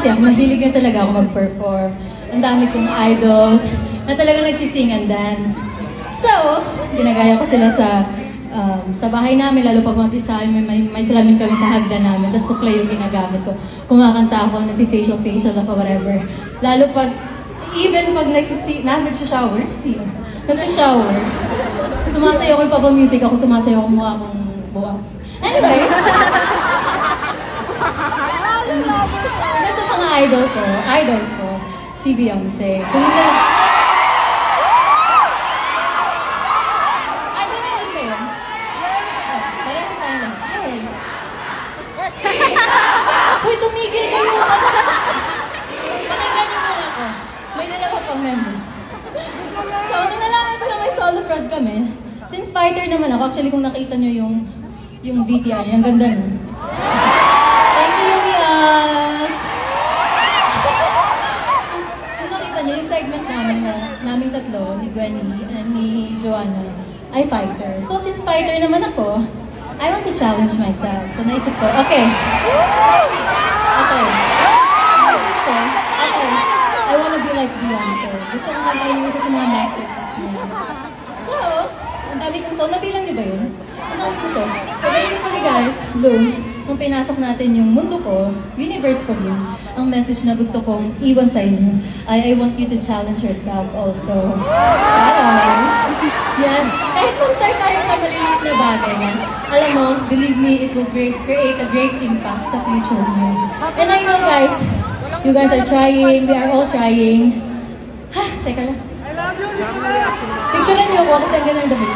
kasi ako, mahilig na talaga ako mag-perform. Ang dami kong idols na talaga nagsising and dance. So, ginagaya ko sila sa bahay namin, lalo pag mag-isa, may salamin kami sa hagdan namin, tapos suklay yung ginagamit ko. Kumakanta ako, nag-facial ako, whatever. Lalo pag, even pag nagsishower, sumasayaw ko yung papa-music ako, sumasayaw ko mukha akong buwa. Anyway, isa sa mga idols ko, si Beyonce. So, Uy, tumigil kayo! Pakinggan niyo muna ako. May dalawa pang members. So, nung nalaman ko na may solo prod kami, since fighter naman ako, actually kung nakita niyo yung VTR, yung ganda nun. Thank you, Yas! Kung nakita niyo, yung segment naming tatlo, ni Gwenny and ni Joanna, ay fighter. So, since fighter naman ako, I want to challenge myself. So, naisip ko, okay. I want to be like Beyonce. Gusto ko kanta yung isa sa mga masterpiece niya. So, ang dami kong song. Nabilang niyo ba yun? Ang dami kong song. So, basically guys, Blooms, nung pinasok natin yung mundo ko, universe ko Blooms, ang message na gusto kong iwan sa inyo ay I want you to challenge yourself also. Yes, kahit mag-start tayo sa maliliit na bagay na, alam mo, believe me, it will create a great impact sa future niyo. And I know guys, you guys are trying, we are all trying. Ha, teka lang. Picturean niyo ako kasi ang ganda ng damit.